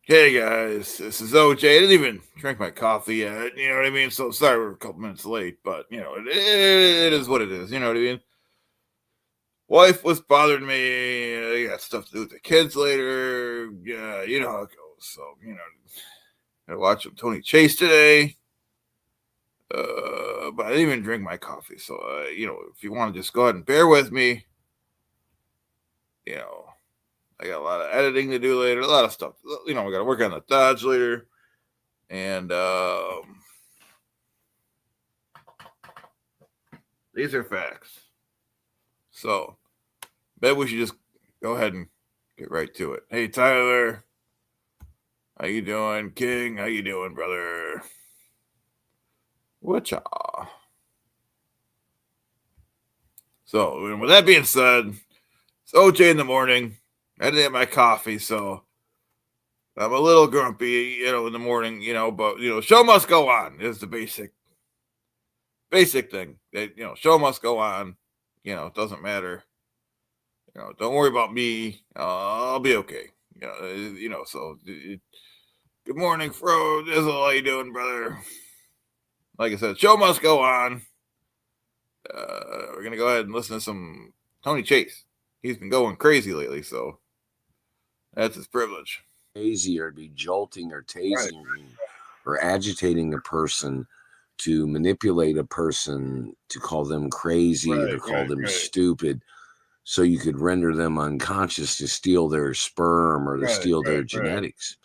Hey guys, this is OJ. I didn't even drink my coffee yet. You know what I mean? So sorry we're a couple minutes late, but it is what it is. You know what I mean? Wife was bothering me. I got stuff to do with the kids later. Yeah, you know how it goes. So I watched Tony Chase today. But I didn't even drink my coffee. So if you want to just go ahead and bear with me, you know, I got a lot of editing to do later. A lot of stuff. We got to work on the Dodge later, and these are facts. So, bet we should just go ahead and get right to it. Hey, Tyler, how you doing? King, how you doing, brother? Whatcha? So, with that being said, it's OJ in the morning. I didn't have my coffee, so I'm a little grumpy, in the morning, but show must go on is the basic thing. That show must go on. It doesn't matter. Don't worry about me. I'll be okay. So good morning, Fro. Dizzle, how you doing, brother? Like I said, show must go on. We're gonna go ahead and listen to some Tony Chase. He's been going crazy lately, so that's his privilege. Crazy or be jolting or tasing or agitating a person to manipulate a person, to call them crazy, to call them stupid, so you could render them unconscious, to steal their sperm or to steal their genetics.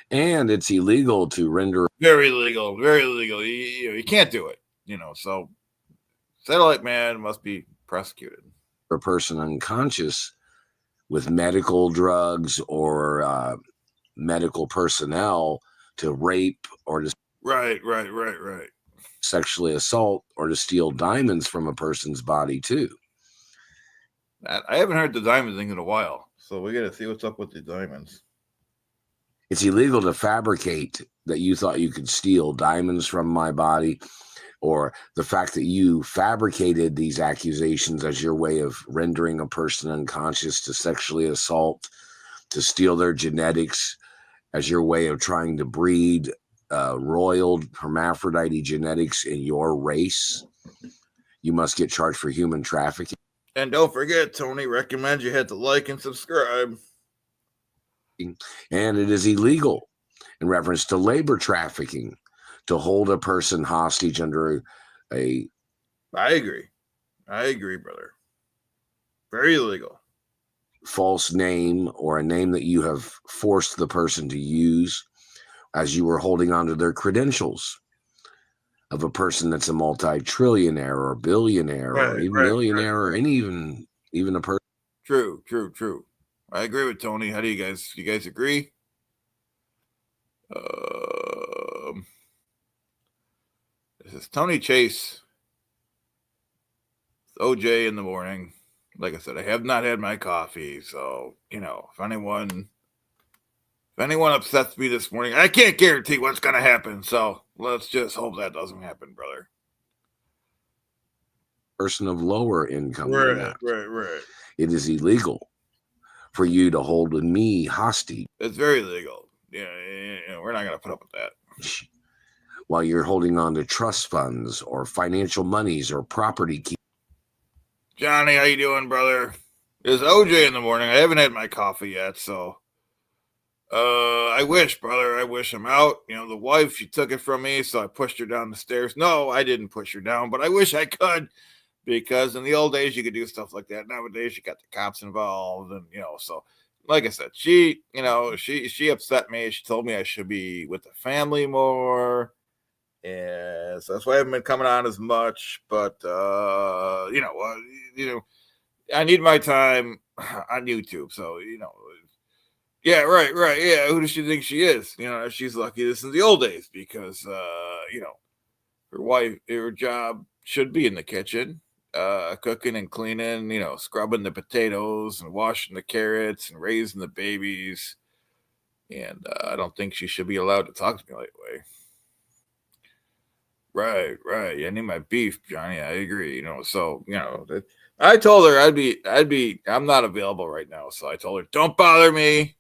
And it's illegal to render. Very legal, very illegal. You can't do it, so Satellite Man must be prosecuted. A person unconscious with medical drugs or medical personnel to rape or to right sexually assault or to steal diamonds from a person's body too. I haven't heard the diamond thing in a while, so we got to see what's up with the diamonds. It's illegal to fabricate that you thought you could steal diamonds from my body, or the fact that you fabricated these accusations as your way of rendering a person unconscious, to sexually assault, to steal their genetics as your way of trying to breed royal hermaphrodite genetics in your race. You must get charged for human trafficking. And don't forget, Tony recommends you hit the like and subscribe. And it is illegal in reference to labor trafficking to hold a person hostage under a I agree, brother. Very illegal. False name, or a name that you have forced the person to use as you were holding on to their credentials of a person that's a multi-trillionaire or billionaire or even millionaire or even a person. True. I agree with Tony. How do you guys agree? This is Tony Chase. It's OJ in the morning. Like I said, I have not had my coffee, so if anyone upsets me this morning, I can't guarantee what's gonna happen. So let's just hope that doesn't happen, brother. Person of lower income. Right. It is illegal for you to hold me hostage. It's very illegal. We're not gonna put up with that. While you're holding on to trust funds or financial monies or property. Johnny, how you doing, brother? It's OJ in the morning. I haven't had my coffee yet, so I wish, brother. I wish I'm out. The wife, she took it from me, so I pushed her down the stairs. No, I didn't push her down, but I wish I could, because in the old days you could do stuff like that. Nowadays you got the cops involved, and so like I said, she upset me. She told me I should be with the family more. And so that's why I haven't been coming on as much. But I need my time on YouTube. So yeah, right. Yeah, who does she think she is? She's lucky this is the old days, because her wife, her job should be in the kitchen, cooking and cleaning, scrubbing the potatoes and washing the carrots and raising the babies. And I don't think she should be allowed to talk to me that way. Right. I need my beef, Johnny. I agree. So I told her I'm not available right now. So I told her, don't bother me.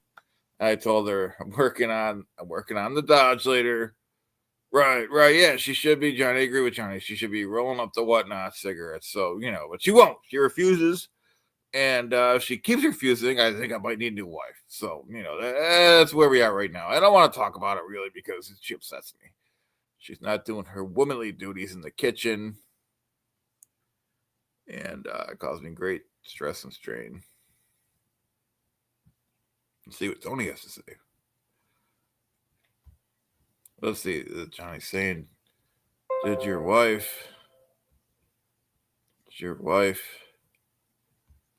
I told her I'm working on the Dodge later. Right, right. Yeah, she should be, Johnny. I agree with Johnny. She should be rolling up the whatnot cigarettes. So, but she won't. She refuses. And if she keeps refusing, I think I might need a new wife. So, that's where we are right now. I don't want to talk about it really because she upsets me. She's not doing her womanly duties in the kitchen. And it caused me great stress and strain. Let's see what Tony has to say. Let's see. Johnny's saying, Did your wife?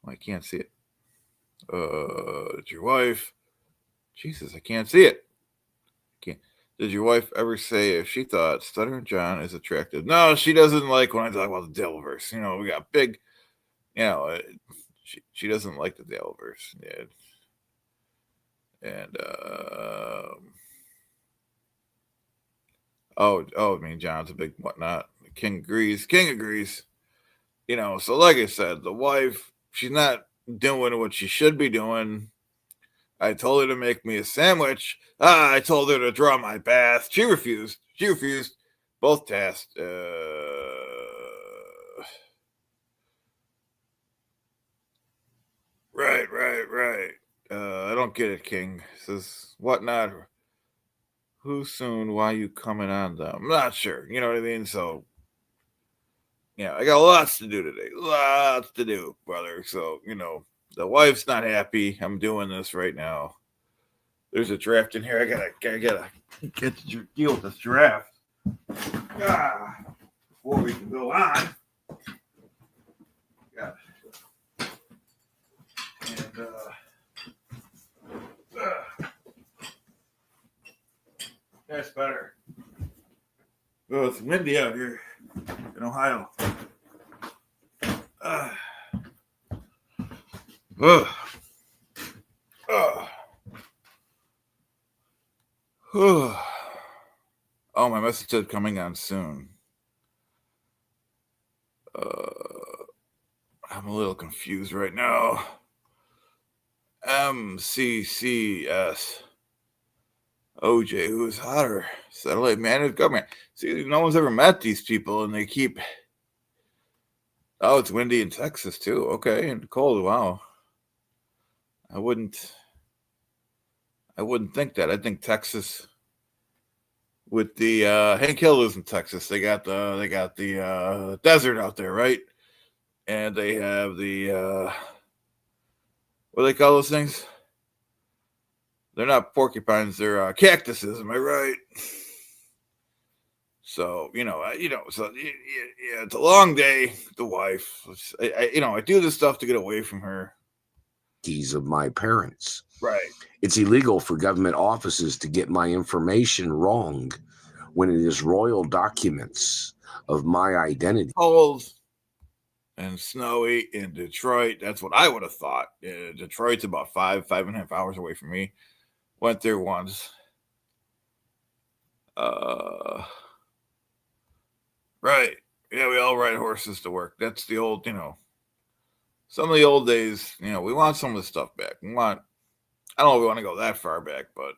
I can't see it. Did your wife? Jesus, I can't see it. Did your wife ever say if she thought Stuttering John is attractive? No, she doesn't like when I talk about the Devilverse. We got big. She doesn't like the Devilverse. Yeah. And I mean, John's a big whatnot. King agrees. So like I said, the wife, she's not doing what she should be doing. I told her to make me a sandwich. I told her to draw my bath. She refused. Both tasks. Right. I don't get it, King. Says, what not? Who soon? Why you coming on them? I'm not sure. You know what I mean? So, I got lots to do today. Lots to do, brother. So, the wife's not happy. I'm doing this right now. There's a draft in here. I gotta get to deal with this draft. Before we can go on. Yeah. And that's better. Oh, it's windy out here in Ohio. Oh, my message said coming on soon. I'm a little confused right now. MCCS. OJ, who is hotter? Satellite managed government. See, no one's ever met these people, and they keep. Oh, it's windy in Texas too. Okay, and cold. Wow. I wouldn't think that. I think Texas, with the Hank Hill lives in Texas. They got the desert out there, right? And they have the what do they call those things? They're not porcupines. They're cactuses. Am I right? So so yeah, it's a long day. The wife, I do this stuff to get away from her. Keys of my parents. Right. It's illegal for government offices to get my information wrong when it is royal documents of my identity. Cold and snowy in Detroit. That's what I would have thought. Detroit's about 5.5 hours away from me. Went there once. Right. Yeah, we all ride horses to work. That's the old, some of the old days, we want some of the stuff back. I don't know if we want to go that far back, but,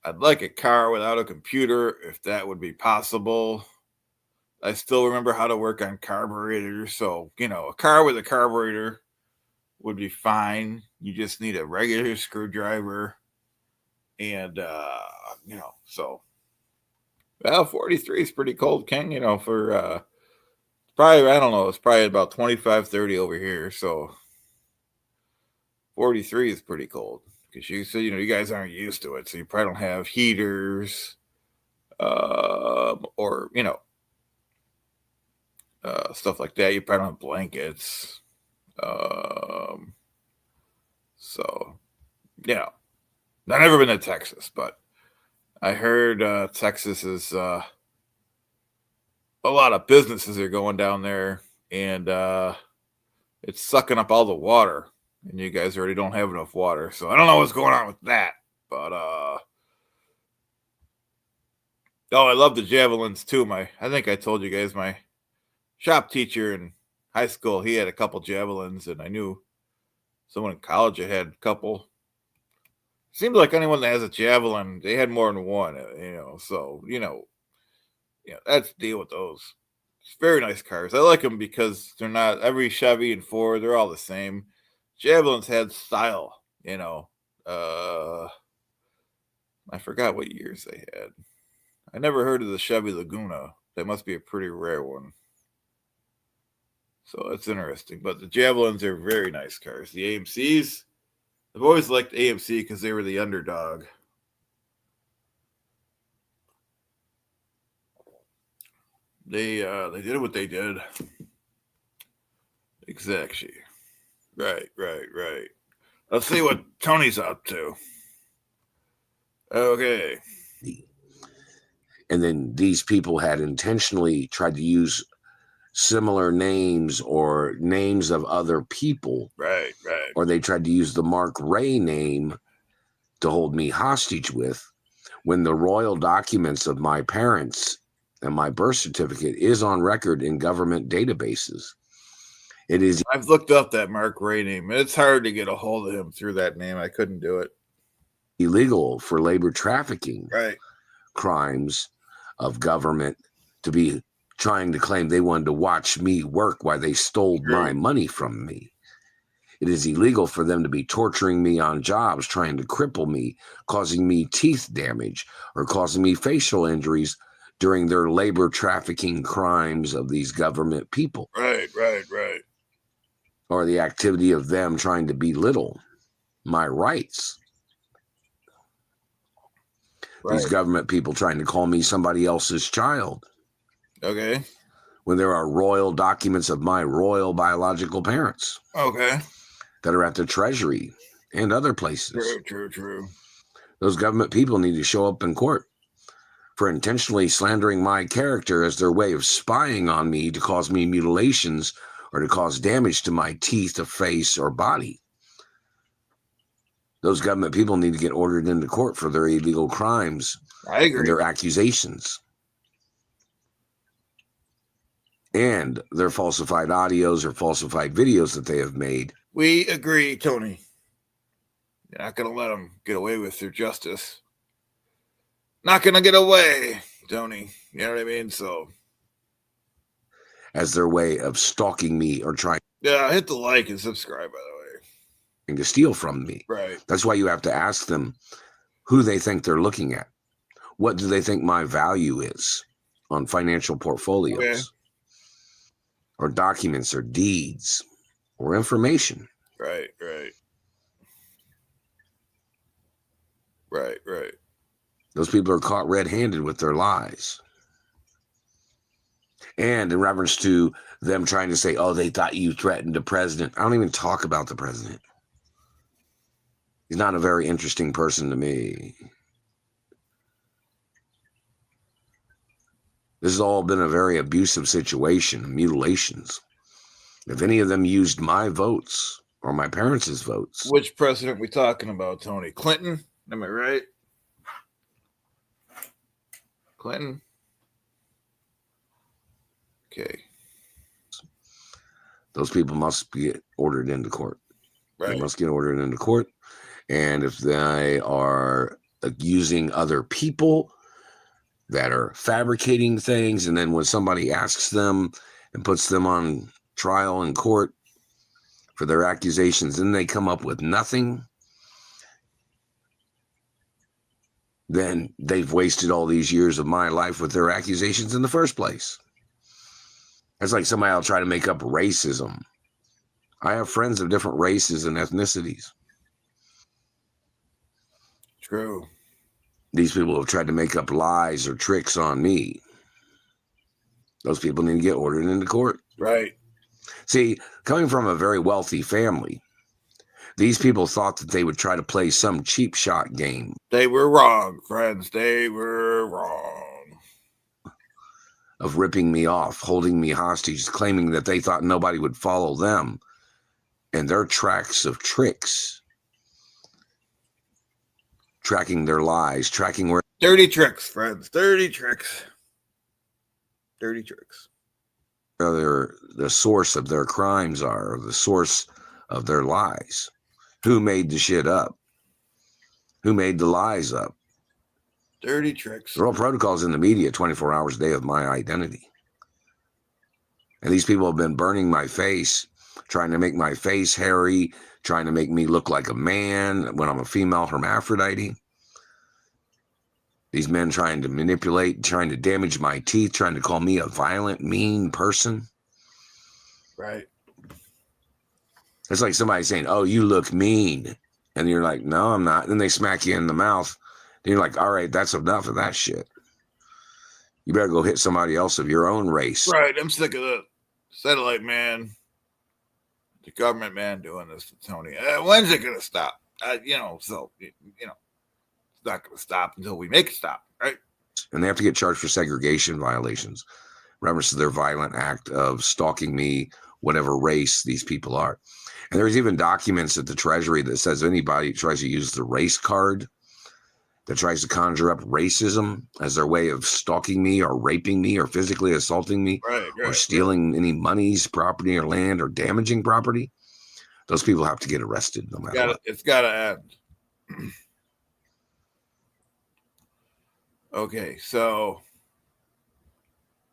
I'd like a car without a computer if that would be possible. I still remember how to work on carburetors. So, a car with a carburetor would be fine. You just need a regular screwdriver. And, so. Well, 43 is pretty cold, King, for probably, I don't know, it's probably about 25, 30 over here. So 43 is pretty cold because you guys aren't used to it. So you probably don't have heaters or, stuff like that. You probably don't have blankets. So, I've never been to Texas, but I heard Texas is a lot of businesses are going down there, and it's sucking up all the water, and you guys already don't have enough water. So I don't know what's going on with that, but I love the javelins too. I think I told you guys my shop teacher in high school, he had a couple javelins, and I knew someone in college that had a couple. Seems like anyone that has a Javelin, they had more than one, so, that's the deal with those. It's very nice cars. I like them because they're not every Chevy and Ford, they're all the same. Javelins had style, I forgot what years they had. I never heard of the Chevy Laguna. That must be a pretty rare one. So that's interesting. But the Javelins are very nice cars. The AMCs, I've always liked AMC because they were the underdog. They did what they did. Exactly. Right. Let's see what Tony's up to. Okay. And then these people had intentionally tried to use similar names or names of other people. Right. Or they tried to use the Mark Ray name to hold me hostage with, when the royal documents of my parents and my birth certificate is on record in government databases. I've looked up that Mark Ray name. It's hard to get a hold of him through that name. I couldn't do it. Illegal for labor trafficking crimes of government to be trying to claim they wanted to watch me work while they stole my money from me. It is illegal for them to be torturing me on jobs, trying to cripple me, causing me teeth damage, or causing me facial injuries during their labor trafficking crimes of these government people. Right. Or the activity of them trying to belittle my rights. These government people trying to call me somebody else's child. Okay. When there are royal documents of my royal biological parents. Okay. That are at the Treasury and other places. True. Those government people need to show up in court for intentionally slandering my character as their way of spying on me to cause me mutilations or to cause damage to my teeth, or face, or body. Those government people need to get ordered into court for their illegal crimes. I agree. And their accusations. And their falsified audios or falsified videos that they have made. We agree, Tony. You're not going to let them get away with their justice. Not going to get away, Tony. You know what I mean? So, as their way of stalking me or trying. Yeah, hit the like and subscribe, by the way. To steal from me. Right. That's why you have to ask them who they think they're looking at. What do they think my value is on financial portfolios? Okay. Or documents or deeds or information. Right. Those people are caught red-handed with their lies. And in reference to them trying to say, oh, they thought you threatened the president. I don't even talk about the president. He's not a very interesting person to me. This has all been a very abusive situation, mutilations. If any of them used my votes or my parents' votes. Which president we talking about, Tony? Clinton? Am I right? Clinton? Okay. Those people must get ordered into court. Right. They must get ordered into court. And if they are using other people that are fabricating things, and then when somebody asks them and puts them on trial in court for their accusations, then they come up with nothing, then they've wasted all these years of my life with their accusations in the first place. It's like somebody will try to make up racism. I have friends of different races and ethnicities. True. These people have tried to make up lies or tricks on me. Those people need to get ordered into court. Right. See, coming from a very wealthy family, these people thought that they would try to play some cheap shot game. They were wrong, friends. They were wrong. Of ripping me off, holding me hostage, claiming that they thought nobody would follow them and their tracks of tricks. Tracking their lies, tracking where... Dirty tricks, friends. Dirty tricks. Dirty tricks. Where the source of their crimes are, or the source of their lies. Who made the shit up? Who made the lies up? Dirty tricks. There are all protocols in the media 24 hours a day of my identity. And these people have been burning my face, trying to make my face hairy, trying to make me look like a man when I'm a female hermaphrodite. These men trying to manipulate, trying to damage my teeth, trying to call me a violent, mean person. Right. It's like somebody saying, oh, you look mean. And you're like, no, I'm not. Then they smack you in the mouth. Then you're like, all right, that's enough of that shit. You better go hit somebody else of your own race. Right. I'm sick of the satellite man, the government man doing this to Tony. When's it going to stop? It's not going to stop until we make it stop, right? And they have to get charged for segregation violations, reference to their violent act of stalking me, whatever race these people are. And there's even documents at the Treasury that says anybody tries to use the race card, that tries to conjure up racism as their way of stalking me or raping me or physically assaulting me, or stealing any monies, property, or land, or damaging property, those people have to get arrested no matter what. It's got to end. Okay, so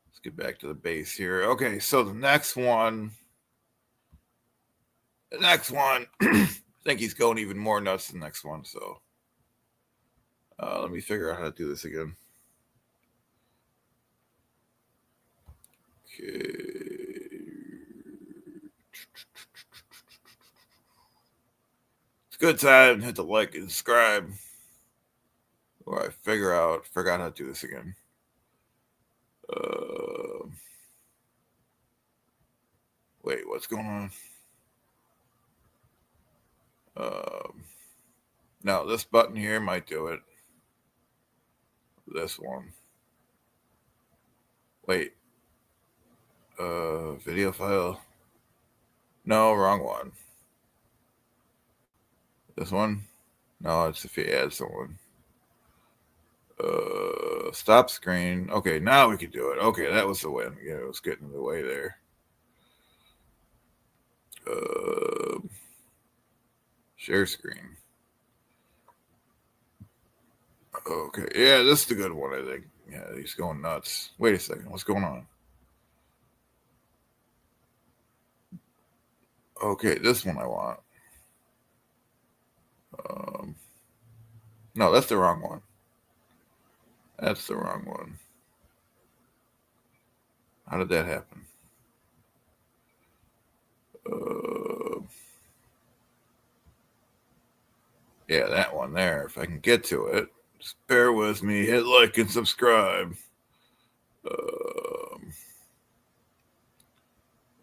let's get back to the base here. Okay, so the next one, I think he's going even more nuts than the next one. So let me figure out how to do this again. Okay. It's a good time to hit the like and subscribe. Or I forgot how to do this again. Wait, what's going on? No, this button here might do it. This one. Wait. Video file. No, wrong one. This one? No, it's if you add someone. Stop screen. Okay, now we can do it. Okay, that was the win. Yeah, it was getting in the way there. Share screen. Okay, yeah, this is the good one, I think. Yeah, he's going nuts. Wait a second, what's going on? Okay, this one I want. No, that's the wrong one. That's the wrong one. How did that happen? Yeah, that one there. If I can get to it, just bear with me. Hit like and subscribe.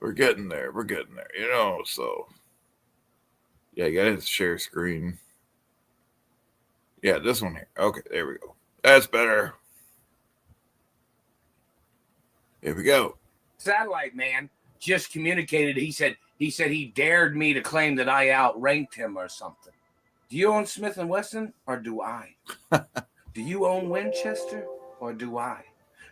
We're getting there. So yeah, you gotta hit share screen. Yeah, this one here. Okay, there we go. That's better. Here we go. Satellite man just communicated. He said he dared me to claim that I outranked him or something. Do you own Smith & Wesson or do I? Do you own Winchester or do I?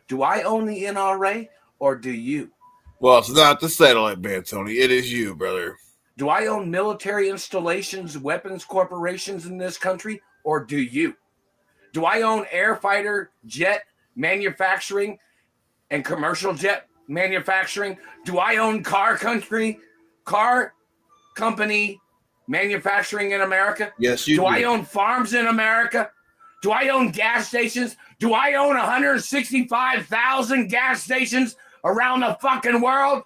Do I own the NRA or do you? Well, it's not the satellite man, Tony. It is you, brother. Do I own military installations, weapons corporations in this country or do you? Do I own air fighter jet manufacturing and commercial jet manufacturing? Do I own car company manufacturing in America? Yes, you do. Do I own farms in America? Do I own gas stations? Do I own 165,000 gas stations around the fucking world?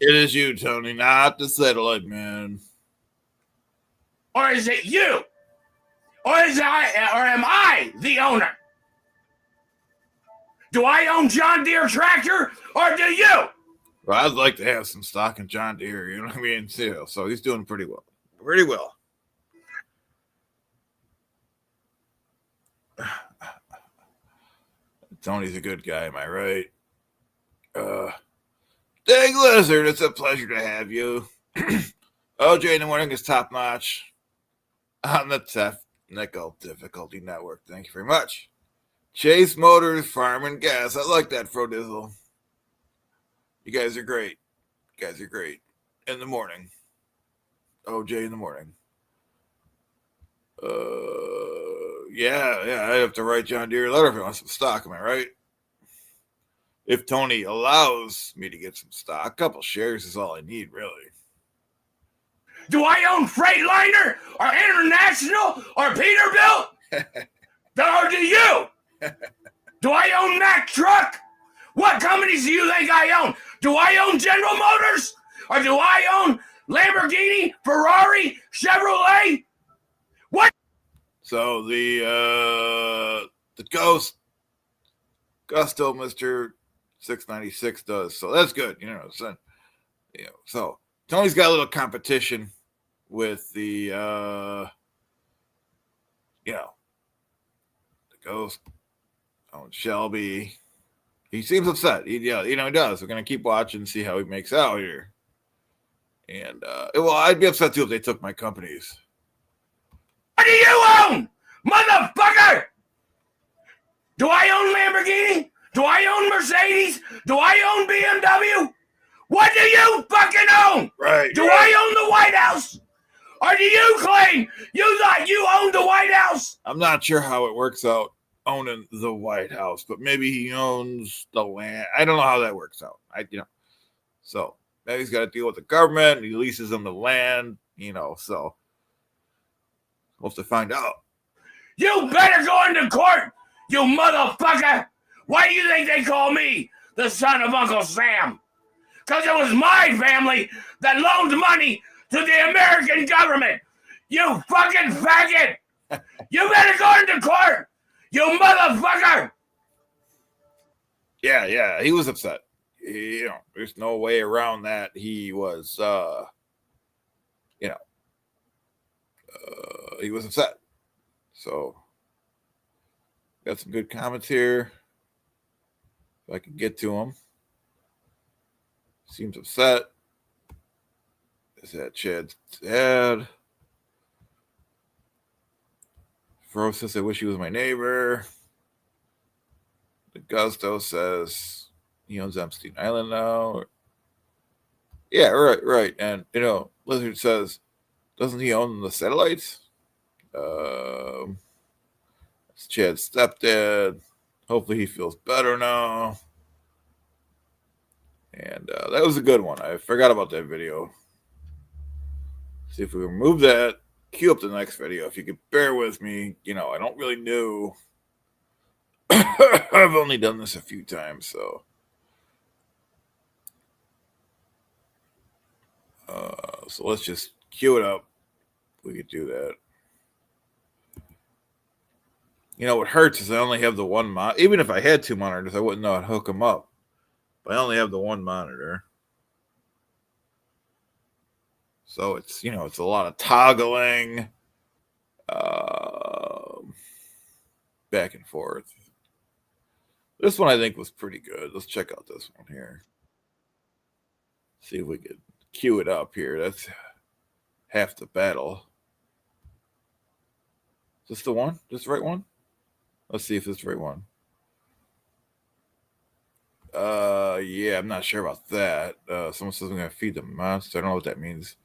It is you, Tony, not the satellite man. Or is it you? Or am I the owner? Do I own John Deere tractor or do you? Well, I'd like to have some stock in John Deere, you know what I mean? So he's doing pretty well. Pretty well. Tony's a good guy, am I right? Dang Lizard, it's a pleasure to have you. OJ in the morning is top notch on the Technical Difficulty Network. Thank you very much. Chase Motors, Farm and Gas. I like that, Frodizzle. You guys are great. In the morning. OJ in the morning. Yeah, I have to write John Deere a letter if he wants some stock. Am I right? If Tony allows me to get some stock, a couple shares is all I need, really. Do I own Freightliner or International or Peterbilt? Or do you? Do I own Mack Truck? What companies do you think I own? Do I own General Motors? Or do I own Lamborghini, Ferrari, Chevrolet? What? So the Gusto Mr. 696 does. So that's good, So, so Tony's got a little competition with the the Ghost on Shelby. He seems upset. He does. We're gonna keep watching and see how he makes out here. And I'd be upset too if they took my companies. What do you own, motherfucker? Do I own Lamborghini? Do I own Mercedes? Do I own BMW? What do you fucking own? Right. Do I own the White House? Or do you claim you thought you owned the White House? I'm not sure how it works out owning the White House, but maybe he owns the land. I don't know how that works out. So now he's got to deal with the government. He leases them the land, so we'll have to find out. You better go into court, you motherfucker. Why do you think they call me the son of Uncle Sam? Because it was my family that loaned money to the American government. You fucking faggot. You better go into court, you motherfucker. Yeah, he was upset. There's no way around that. He was, he was upset. So, got some good comments here. If I can get to him. Seems upset. Is that Chad's dad? Fro says, I wish he was my neighbor. The Gusto says he owns Epstein Island now. Yeah, right. And, Lizard says, doesn't he own the satellites? It's Chad's stepdad. Hopefully he feels better now. And that was a good one. I forgot about that video. See if we remove that. Cue up the next video. If you could bear with me. I don't really know. I've only done this a few times, so. So let's just cue it up. We could do that. What hurts is I only have the one monitor. Even if I had two monitors, I wouldn't know how to hook them up. But I only have the one monitor. So it's, it's a lot of toggling back and forth. This one I think was pretty good. Let's check out this one here. See if we could cue it up here. That's half the battle. Is this the one? This the right one? Let's see if this is the right one. Yeah, I'm not sure about that. Someone says I'm gonna feed the monster. I don't know what that means.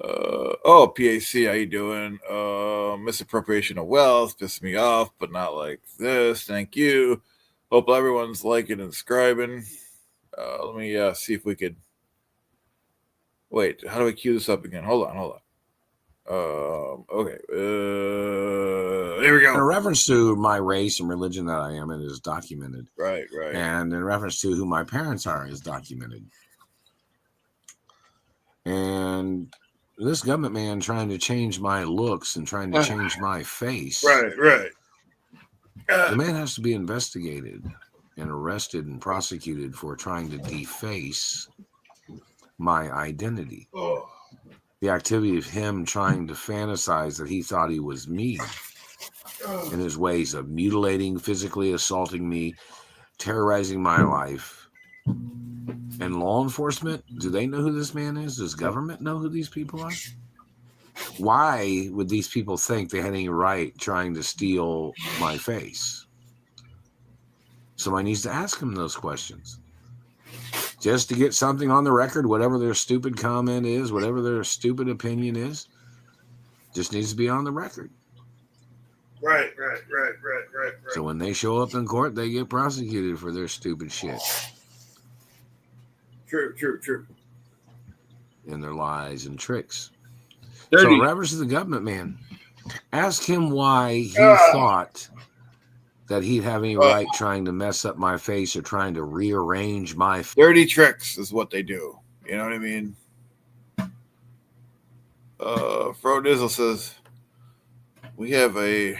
PAC, how you doing? Misappropriation of wealth pissed me off, but not like this. Thank you. Hope everyone's liking and subscribing. Let me see if we could. Wait, how do I cue this up again? Hold on. Okay. There we go. In reference to my race and religion that I am, it is documented. Right. And in reference to who my parents are, is documented. And this government man trying to change my looks and trying to change my face. Right. The man has to be investigated and arrested and prosecuted for trying to deface my identity. Oh. The activity of him trying to fantasize that he thought he was me in his ways of mutilating, physically assaulting me, terrorizing my life. And law enforcement, do they know who this man is? Does government know who these people are? Why would these people think they had any right trying to steal my face? Somebody needs to ask them those questions. Just to get something on the record, whatever their stupid comment is, whatever their stupid opinion is. Just needs to be on the record. Right. So when they show up in court, they get prosecuted for their stupid shit True. and their lies and tricks. Dirty. So, reverence to the government, man, ask him why he thought that he'd have any right trying to mess up my face or trying to rearrange my Dirty tricks is what they do. You know what I mean? Fro Dizzle says, we have a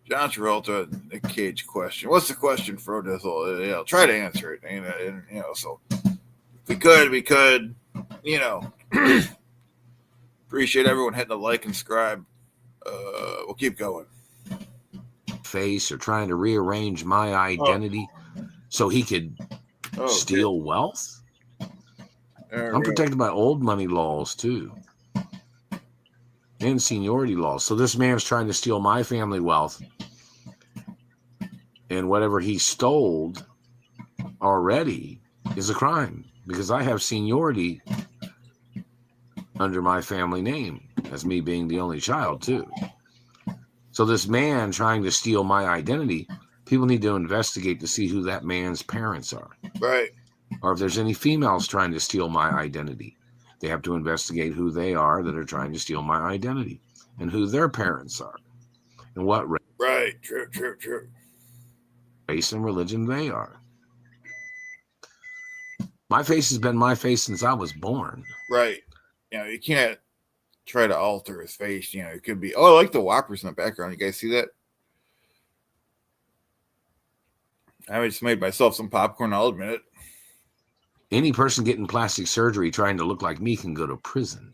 John Travolta Nick Cage question. What's the question, Fro Dizzle? I'll try to answer it. And so if we could, appreciate everyone hitting the like and subscribe. We'll keep going. Face or trying to rearrange my identity so he could steal wealth. I'm protected by old money laws too and seniority laws. So this man's trying to steal my family wealth, and whatever he stole already is a crime because I have seniority under my family name as me being the only child too. So this man trying to steal my identity, people need to investigate to see who that man's parents are. Right. Or if there's any females trying to steal my identity, they have to investigate who they are that are trying to steal my identity and who their parents are and what race. Right. True. Race and religion they are. My face has been my face since I was born. Right. You can't try to alter his face. It could be, I like the whoppers in the background. You guys see that? I just made myself some popcorn, I'll admit it. Any person getting plastic surgery trying to look like me can go to prison.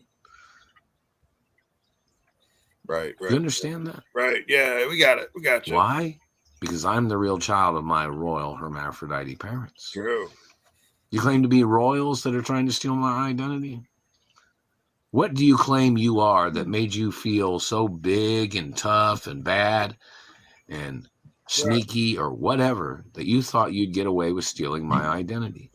Right. You understand that? Right. Yeah, we got it. We got you. Why? Because I'm the real child of my royal hermaphrodite parents. True. You claim to be royals that are trying to steal my identity? What do you claim you are that made you feel so big and tough and bad and sneaky or whatever that you thought you'd get away with stealing my identity?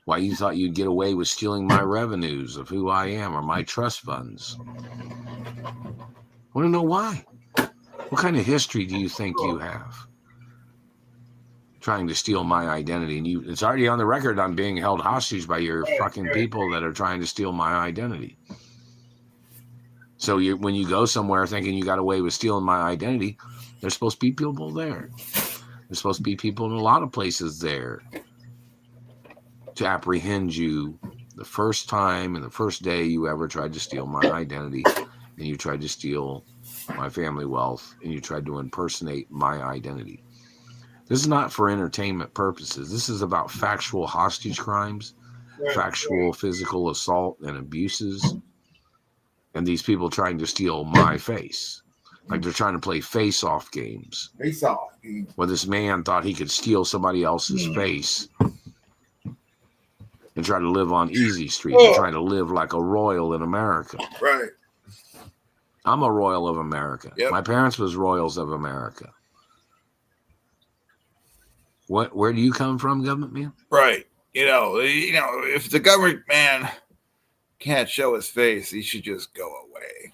Why you thought you'd get away with stealing my revenues of who I am or my trust funds? I want to know why. What kind of history do you think you have trying to steal my identity? And it's already on the record I'm being held hostage by your fucking people that are trying to steal my identity. So when you go somewhere thinking you got away with stealing my identity, there's supposed to be people there. There's supposed to be people in a lot of places there to apprehend you the first time and the first day you ever tried to steal my identity, and you tried to steal my family wealth, and you tried to impersonate my identity. This is not for entertainment purposes. This is about factual hostage crimes, factual physical assault and abuses, and these people trying to steal my face. Like they're trying to play face-off games. Face-off. Where this man thought he could steal somebody else's face and try to live on easy street, and trying to live like a royal in America. Right. I'm a royal of America. Yep. My parents was royals of America. Where do you come from, government man? Right. If the government man can't show his face, he should just go away.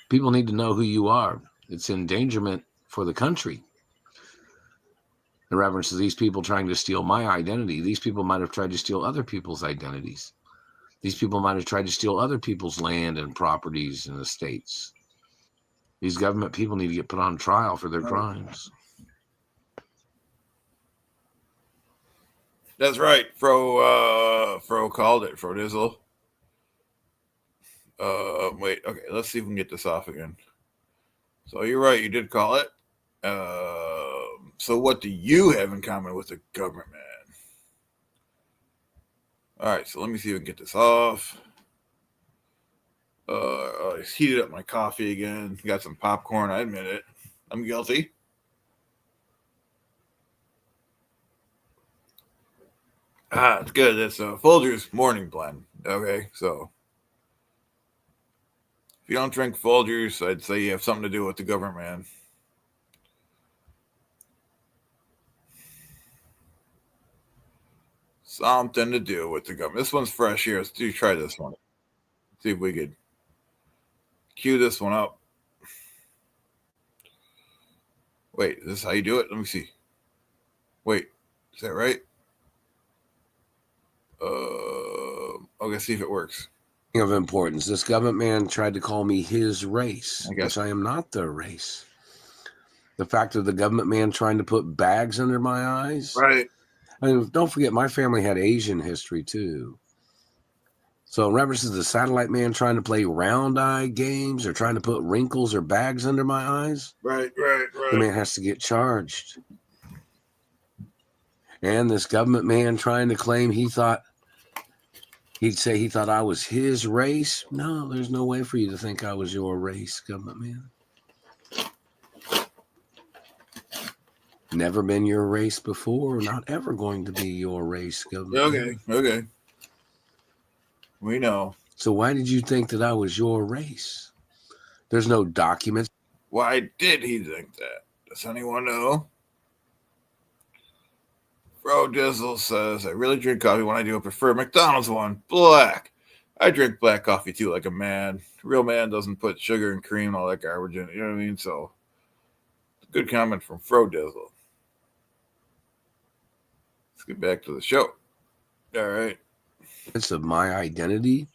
People need to know who you are. It's endangerment for the country. In reference to these people trying to steal my identity, these people might have tried to steal other people's identities. These people might have tried to steal other people's land and properties and estates. These government people need to get put on trial for their crimes. That's right. Fro called it. Fro Dizzle. Wait. Okay. Let's see if we can get this off again. So you're right. You did call it. So what do you have in common with the government man? All right. So let me see if we can get this off. I heated up my coffee again. Got some popcorn. I admit it. I'm guilty. It's good. It's Folgers morning blend. Okay, so if you don't drink Folgers, I'd say you have something to do with the government, man. Something to do with the government. This one's fresh here. Let's try this one. See if we could cue this one up. Wait, is this how you do it? Let me see. Wait, is that right? Okay, see if it works. Of importance, this government man tried to call me his race, I guess. which I am not their race. The fact of the government man trying to put bags under my eyes. Right. I mean, don't forget, my family had Asian history too. So in reference to the satellite man trying to play round eye games or trying to put wrinkles or bags under my eyes, Right. the man has to get charged. And this government man trying to claim he'd say he thought I was his race. No, there's no way for you to think I was your race, government man. Never been your race before, not ever going to be your race, government man. Okay. We know. So why did you think that I was your race? There's no documents. Why did he think that? Does anyone know? Bro Dizzle says, I really drink coffee when I do. I prefer McDonald's one, black. I drink black coffee too, like a man. Real man doesn't put sugar and cream and all that garbage in it. You know what I mean? So, good comment from Fro Dizzle. Let's get back to the show. All right. It's of my identity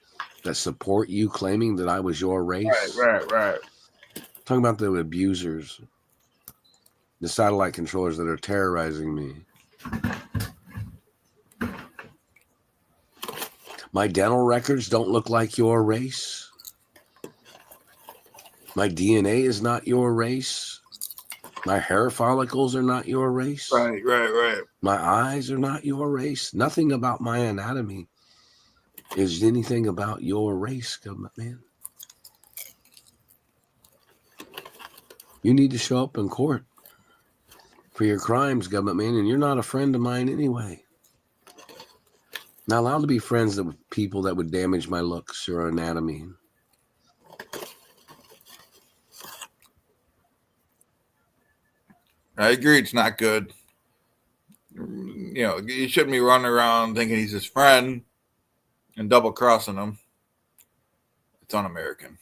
that support you claiming that I was your race. Right. Talking about the abusers, the satellite controllers that are terrorizing me. My dental records don't look like your race. My DNA is not your race. My hair follicles are not your race. Right. My eyes are not your race. Nothing about my anatomy is anything about your race, government man. You need to show up in court for your crimes, government man, and you're not a friend of mine anyway. Not allowed to be friends with people that would damage my looks or anatomy. I agree. It's not good. You know, you shouldn't be running around thinking he's his friend and double crossing him. It's un-American.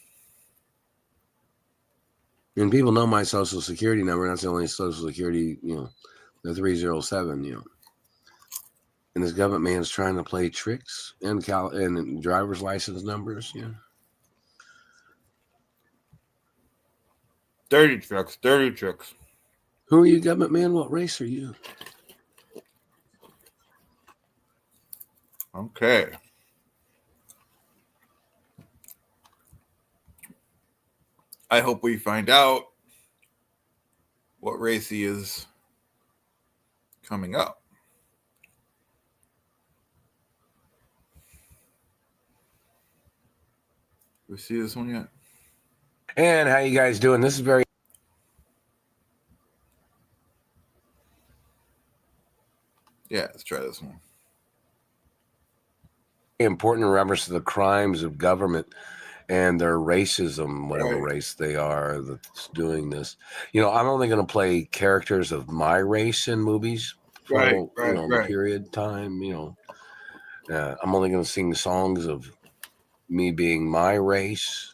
And people know my social security number. That's the only social security, the 307, And this government man's trying to play tricks and driver's license numbers, Dirty tricks. Who are you, government man? What race are you? Okay. I hope we find out what race he is coming up. We see this one yet? And how you guys doing? This is very let's try this one. important in reference to the crimes of government and their racism, whatever race they are that's doing this. I'm only going to play characters of my race in movies for the period time. I'm only going to sing songs of me being my race.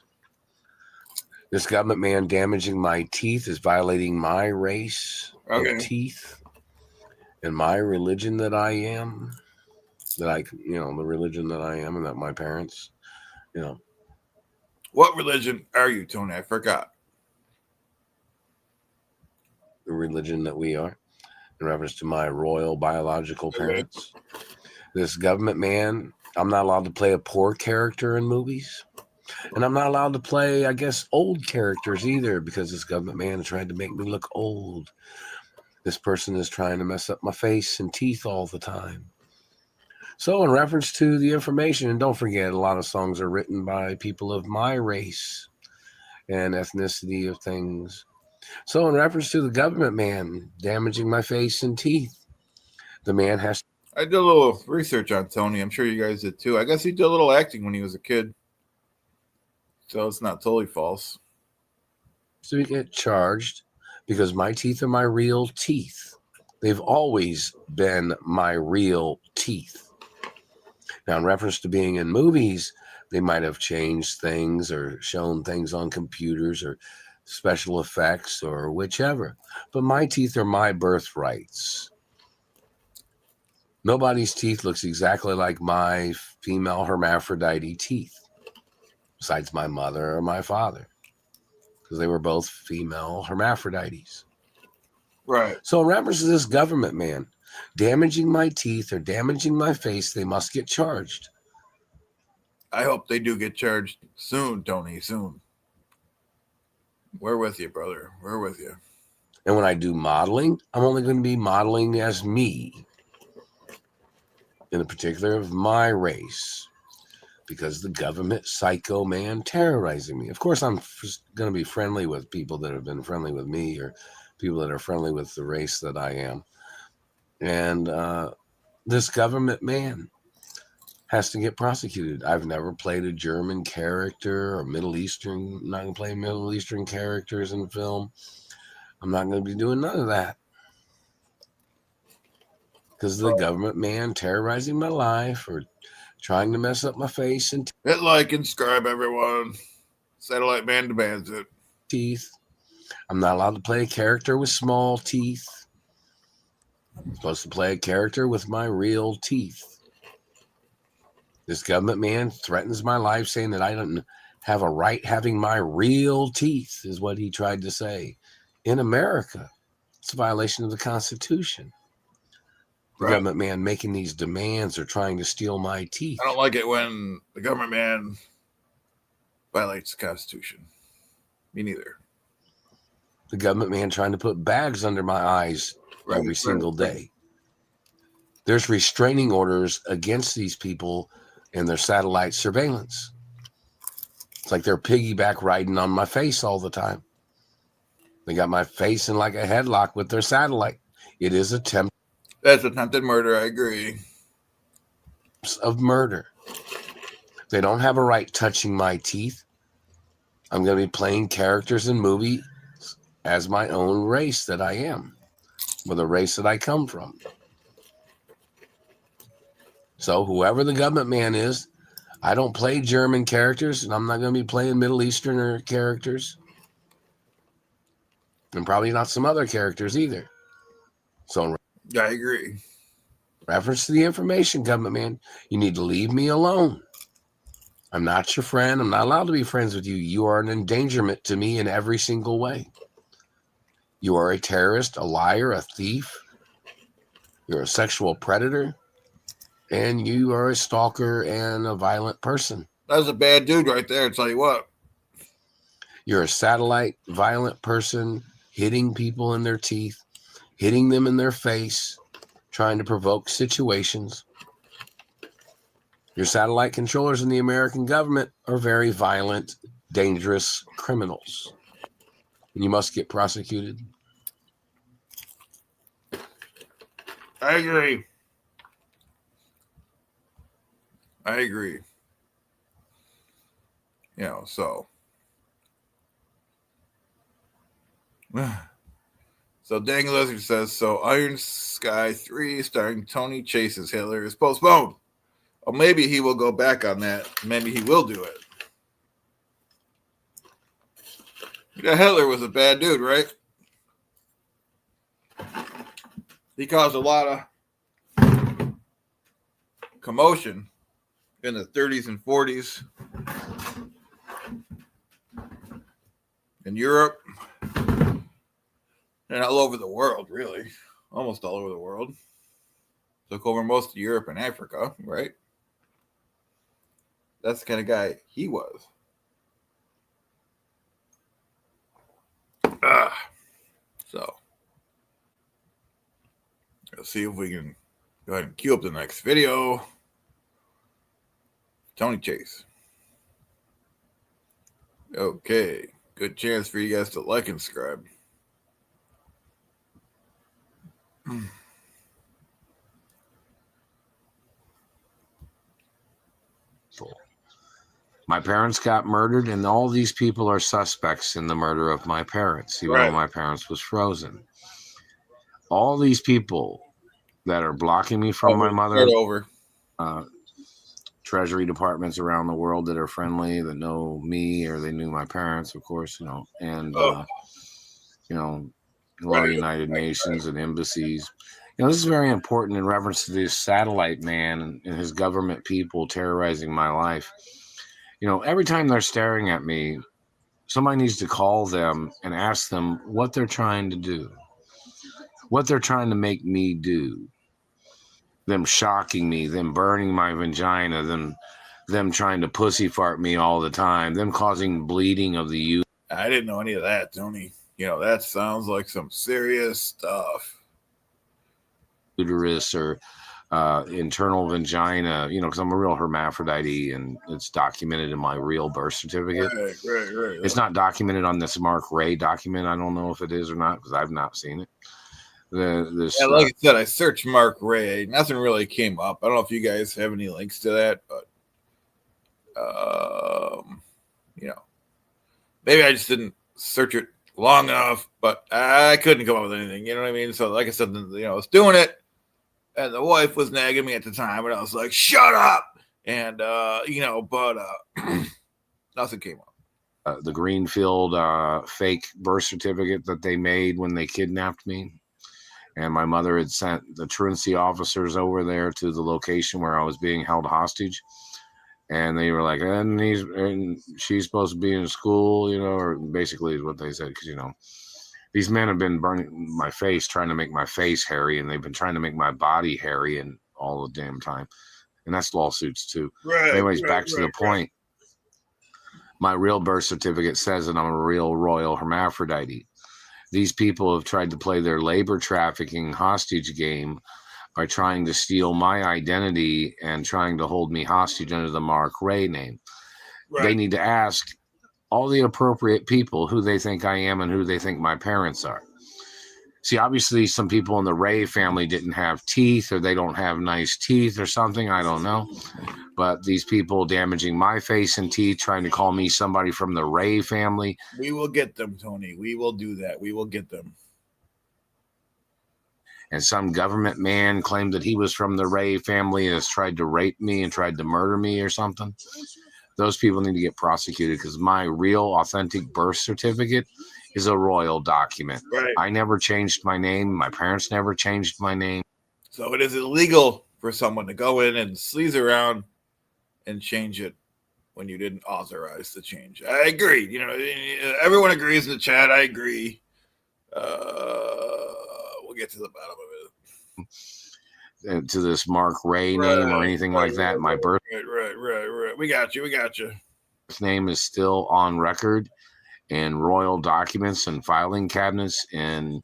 This government man damaging my teeth is violating my race of teeth and my religion that I am, the religion that I am and that my parents, What religion are you, Tony? I forgot. The religion that we are in reference to my royal biological parents. This government man, I'm not allowed to play a poor character in movies. And I'm not allowed to play, I guess, old characters either, because this government man tried to make me look old. This person is trying to mess up my face and teeth all the time. So in reference to the information, and don't forget, a lot of songs are written by people of my race and ethnicity of things. So in reference to the government man damaging my face and teeth, the man has... I did a little research on Tony. I'm sure you guys did too. I guess he did a little acting when he was a kid. So it's not totally false. to get charged because my teeth are my real teeth. They've always been my real teeth. Now, in reference to being in movies, They might have changed things or shown things on computers or special effects or whichever. But my teeth are my birthrights. Nobody's teeth looks exactly like my female hermaphrodite teeth, besides my mother or my father, because they were both female hermaphrodites. Right. So in reference to this government man damaging my teeth or damaging my face, they must get charged. I hope they do get charged soon, Tony, soon. We're with you, brother. We're with you. And when I do modeling, I'm only going to be modeling as me, in a particular of my race, because the government psycho man terrorizing me. Of course, I'm going to be friendly with people that have been friendly with me or people that are friendly with the race that I am. And this government man has to get prosecuted. I've never played a German character or Middle Eastern. I'm not going to play Middle Eastern characters in film. I'm not going to be doing none of that. Because of the government man terrorizing my life or trying to mess up my face and Hit like and subscribe, everyone. Satellite Man demands it. teeth. I'm not allowed to play a character with small teeth. I'm supposed to play a character with my real teeth. This government man threatens my life, saying that I don't have a right having my real teeth, is what he tried to say. In America, it's a violation of the Constitution. The Right. government man making these demands or trying to steal my teeth. I don't like it when the government man violates the Constitution. Me neither. The government man trying to put bags under my eyes every single day. There's restraining orders against these people and their satellite surveillance. It's like they're piggyback riding on my face all the time. They got my face in like a headlock with their satellite. It is attempt That's attempted murder. I agree. of murder. They don't have a right touching my teeth. I'm going to be playing characters in movies as my own race that I am, with a race that I come from. So whoever the government man is, I don't play German characters, and I'm not going to be playing Middle Easterner characters, and probably not some other characters either. So in I agree. reference to the information, government man, you need to leave me alone. I'm not your friend. I'm not allowed to be friends with you. You are an endangerment to me in every single way. You are a terrorist, a liar, a thief. You're a sexual predator. And you are a stalker and a violent person. That's a bad dude right there. I'll tell you what. You're a satellite, violent person, hitting people in their teeth, hitting them in their face, trying to provoke situations. Your satellite controllers in the American government are very violent, dangerous criminals. And you must get prosecuted. I agree. I agree. You know, so. So Dang Lizard says, so Iron Sky 3 starring Tony Chase as Hitler is postponed. Or maybe he will go back on that. Maybe he will do it. Yeah, Hitler was a bad dude, right? He caused a lot of commotion in the 30s and 40s in Europe and all over the world, really. Almost all over the world. Took over most of Europe and Africa, right? That's the kind of guy he was. So, let's see if we can go ahead and queue up the next video. Tony Chase. Okay, good chance for you guys to like and subscribe. My parents got murdered, and all these people are suspects in the murder of my parents, even Right. though my parents was frozen. All these people that are blocking me from my mother, Start over. treasury departments around the world that are friendly, that know me, or they knew my parents, of course, and hello, United Nations and embassies. This is very important in reference to this satellite man and his government people terrorizing my life. Every time they're staring at me, somebody needs to call them and ask them what they're trying to do, what they're trying to make me do. Them shocking me, them burning my vagina, them trying to pussy fart me all the time, them causing bleeding of the I didn't know any of that, Tony. That sounds like some serious stuff. Uterus or internal vagina, because I'm a real hermaphrodite, and it's documented in my real birth certificate. Right. It's not documented on this Mark Ray document. I don't know if it is or not because I've not seen it. Like I said, I searched Mark Ray. Nothing really came up. I don't know if you guys have any links to that, but maybe I just didn't search it long enough, but I couldn't come up with anything. You know what I mean? So, like I said, I was doing it, and the wife was nagging me at the time, and I was like, "Shut up!" And but nothing came up. The Greenfield fake birth certificate that they made when they kidnapped me. And my mother had sent the truancy officers over there to the location where I was being held hostage. And they were like, and she's supposed to be in school, or basically is what they said. Because, these men have been burning my face, trying to make my face hairy. And they've been trying to make my body hairy and all the damn time. And that's lawsuits too. Right, anyways, back to the point. My real birth certificate says that I'm a real royal hermaphrodite. These people have tried to play their labor trafficking hostage game by trying to steal my identity and trying to hold me hostage under the Mark Ray name. Right. They need to ask all the appropriate people who they think I am and who they think my parents are. See, obviously, some people in the Ray family didn't have teeth, or they don't have nice teeth or something. I don't know. But these people damaging my face and teeth, trying to call me somebody from the Ray family. We will get them, Tony. We will do that. We will get them. And some government man claimed that he was from the Ray family and has tried to rape me and tried to murder me or something. Those people need to get prosecuted, because my real authentic birth certificate is a royal document. Right. I never changed my name. My parents never changed my name. So it is illegal for someone to go in and sleaze around and change it when you didn't authorize the change. I agree. Everyone agrees in the chat. I agree. We'll get to the bottom of it. To this Mark Ray name or anything like that. My birth. Right. We got you. Name is still on record in royal documents and filing cabinets and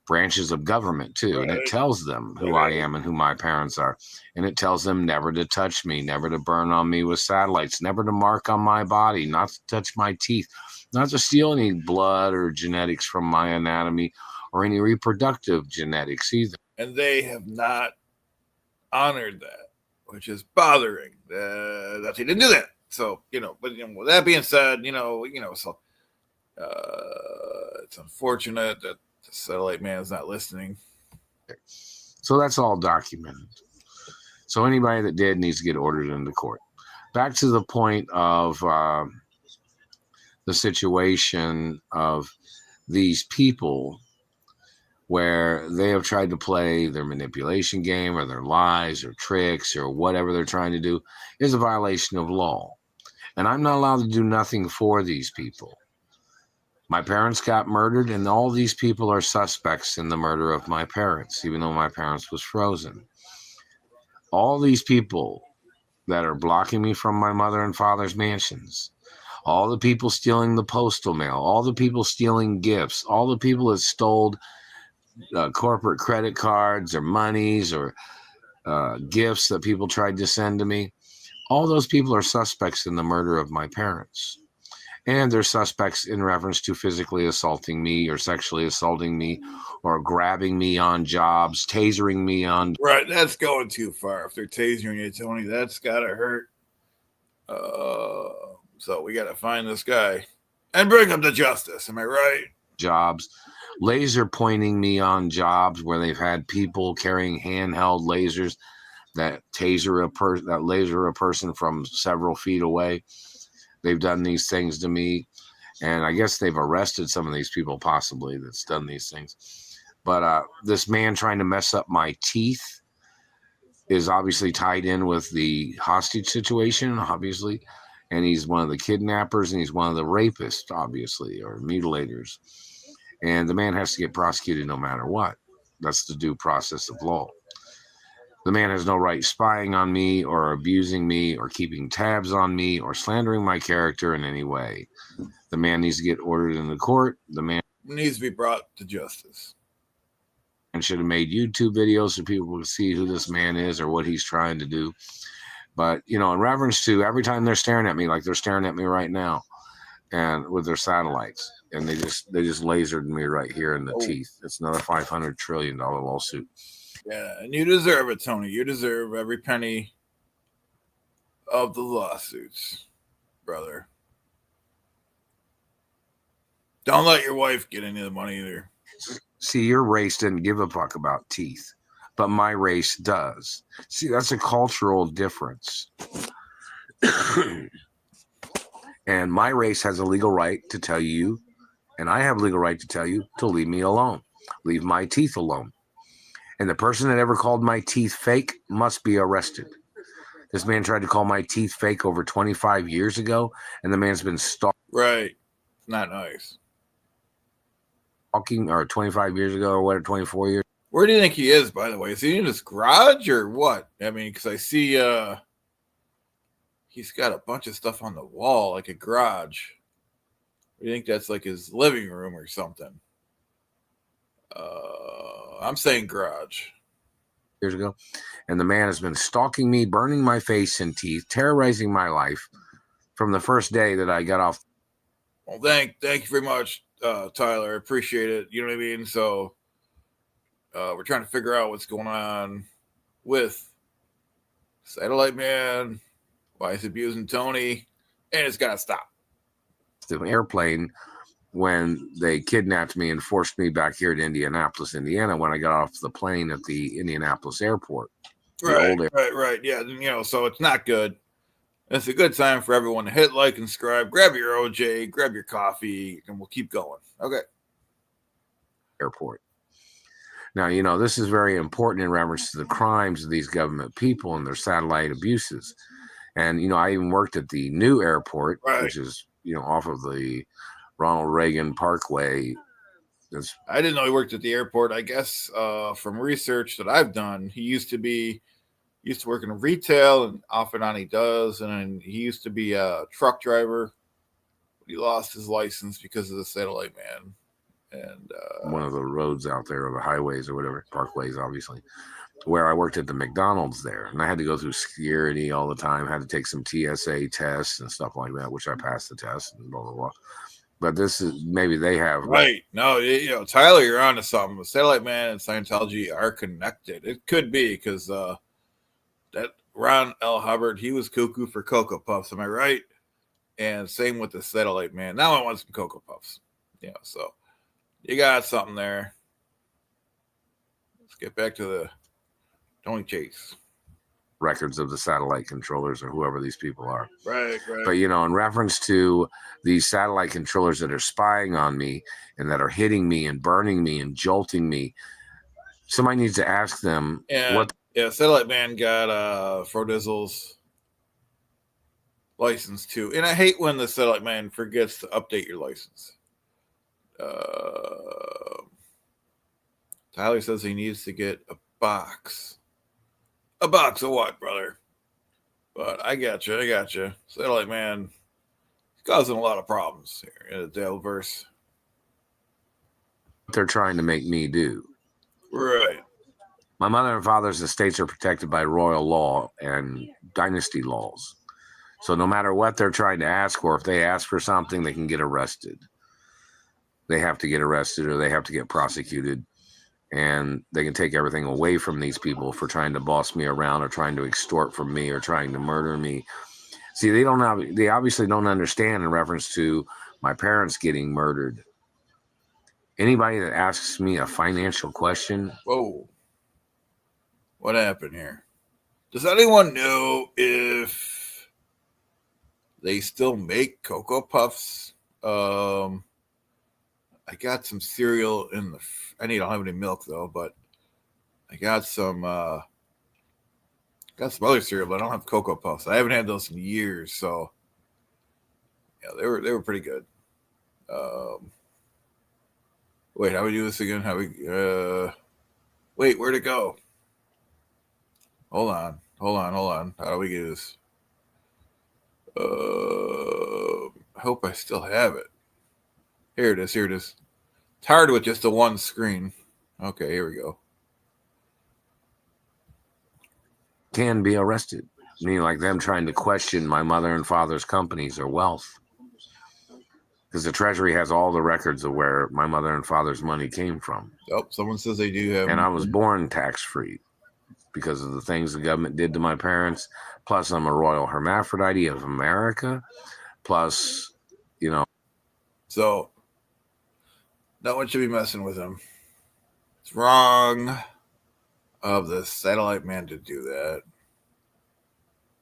branches of government too. Right. And it tells them who I am and who my parents are. And it tells them never to touch me, never to burn on me with satellites, never to mark on my body, not to touch my teeth, not to steal any blood or genetics from my anatomy or any reproductive genetics either. And they have not honored that, which is bothering that they didn't do that. So, but with that being said, so it's unfortunate that the satellite man is not listening. So that's all documented. So anybody that did needs to get ordered into court. Back to the point of the situation of these people where they have tried to play their manipulation game or their lies or tricks or whatever they're trying to do is a violation of law. And I'm not allowed to do nothing for these people. My parents got murdered, and all these people are suspects in the murder of my parents, even though my parents was frozen. All these people that are blocking me from my mother and father's mansions, all the people stealing the postal mail, all the people stealing gifts, all the people that stole corporate credit cards or monies or gifts that people tried to send to me, all those people are suspects in the murder of my parents. And they're suspects in reference to physically assaulting me or sexually assaulting me or grabbing me on jobs, tasering me on. Right, that's going too far. If they're tasering you, Tony, that's got to hurt. So we got to find this guy and bring him to justice. Am I right? Jobs, laser pointing me on jobs where they've had people carrying handheld lasers that laser a person from several feet away. They've done these things to me, and I guess they've arrested some of these people possibly that's done these things. But this man trying to mess up my teeth is obviously tied in with the hostage situation, obviously. And he's one of the kidnappers, and he's one of the rapists, obviously, or mutilators. And the man has to get prosecuted no matter what. That's the due process of law. The man has no right spying on me or abusing me or keeping tabs on me or slandering my character in any way. The man needs to get ordered in the court. The man needs to be brought to justice. And should have made YouTube videos so people would see who this man is or what he's trying to do. But, you know, in reference to every time they're staring at me, like they're staring at me right now, and with their satellites, and they just lasered me right here in the teeth. It's another $500 trillion lawsuit. Yeah, and you deserve it, Tony. You deserve every penny of the lawsuits, brother. Don't let your wife get any of the money either. See, your race didn't give a fuck about teeth, but my race does. See, that's a cultural difference. And my race has a legal right to tell you, and I have a legal right to tell you, to leave me alone. Leave my teeth alone. And the person that ever called my teeth fake must be arrested. This man tried to call my teeth fake over 25 years ago, and the man's been stalking. Right. It's not nice. Or 25 years ago, or what, 24 years. Where do you think he is, by the way? Is he in his garage or what? I mean, because I see he's got a bunch of stuff on the wall, like a garage. Do you think that's like his living room or something? I'm saying garage. Years ago. And the man has been stalking me, burning my face and teeth, terrorizing my life from the first day that I got off. Well, thank you very much, Tyler. I appreciate it. You know what I mean? So we're trying to figure out what's going on with Satellite Man, why he's abusing Tony, and it's got to stop. The airplane when they kidnapped me and forced me back here to Indianapolis, Indiana, when I got off the plane at the Indianapolis airport. Right. Yeah, you know, so it's not good. It's a good time for everyone to hit like and subscribe. Grab your OJ, grab your coffee, and we'll keep going. Okay. Airport. Now, you know, this is very important in reference to the crimes of these government people and their satellite abuses. And, you know, I even worked at the new airport, which is, you know, off of the Ronald Reagan Parkway. I didn't know he worked at the airport. I guess from research that I've done, he used to work in retail, and off and on he does. And he used to be a truck driver. He lost his license because of the Satellite Man. And one of the roads out there, or the highways or whatever, parkways, obviously, where I worked at the McDonald's there. And I had to go through security all the time, had to take some TSA tests and stuff like that, which I passed the test and blah, blah, blah. But this is, maybe they have. Right. No, you know, Tyler, you're on to something. The Satellite Man and Scientology are connected. It could be because that Ron L. Hubbard, he was cuckoo for Cocoa Puffs. Am I right? And same with the Satellite Man. Now I want some Cocoa Puffs. Yeah, so you got something there. Let's get back to the Tony Chase. Records of the satellite controllers or whoever these people are. Right. But, you know, in reference to these satellite controllers that are spying on me and that are hitting me and burning me and jolting me, somebody needs to ask them what. Yeah, Satellite Man got Frodizzle's license too. And I hate when the Satellite Man forgets to update your license. Tyler says he needs to get a box. A box of what, brother? But I got you. Satellite Man is causing a lot of problems here in the Daleverse. They're trying to make me do. Right. My mother and father's estates are protected by royal law and dynasty laws. So no matter what they're trying to ask for, if they ask for something, they can get arrested. They have to get arrested or they have to get prosecuted. And they can take everything away from these people for trying to boss me around or trying to extort from me or trying to murder me. See, they obviously don't understand in reference to my parents getting murdered. Anybody that asks me a financial question. Whoa. What happened here? Does anyone know if they still make Cocoa Puffs? I got some cereal in the. I don't have any milk though, but I got some other cereal, but I don't have Cocoa Puffs. I haven't had those in years, so yeah, they were pretty good. Wait, how we do this again? Wait, where'd it go? Hold on. How do we do this? I hope I still have it. Here it is. It's hard with just the one screen. Okay, here we go. Can be arrested. Meaning like them trying to question my mother and father's companies or wealth. Because the Treasury has all the records of where my mother and father's money came from. Oh, someone says they do have. And I was born tax-free because of the things the government did to my parents. Plus, I'm a royal hermaphrodite of America. Plus, So, no one should be messing with him. It's wrong of the satellite man to do that.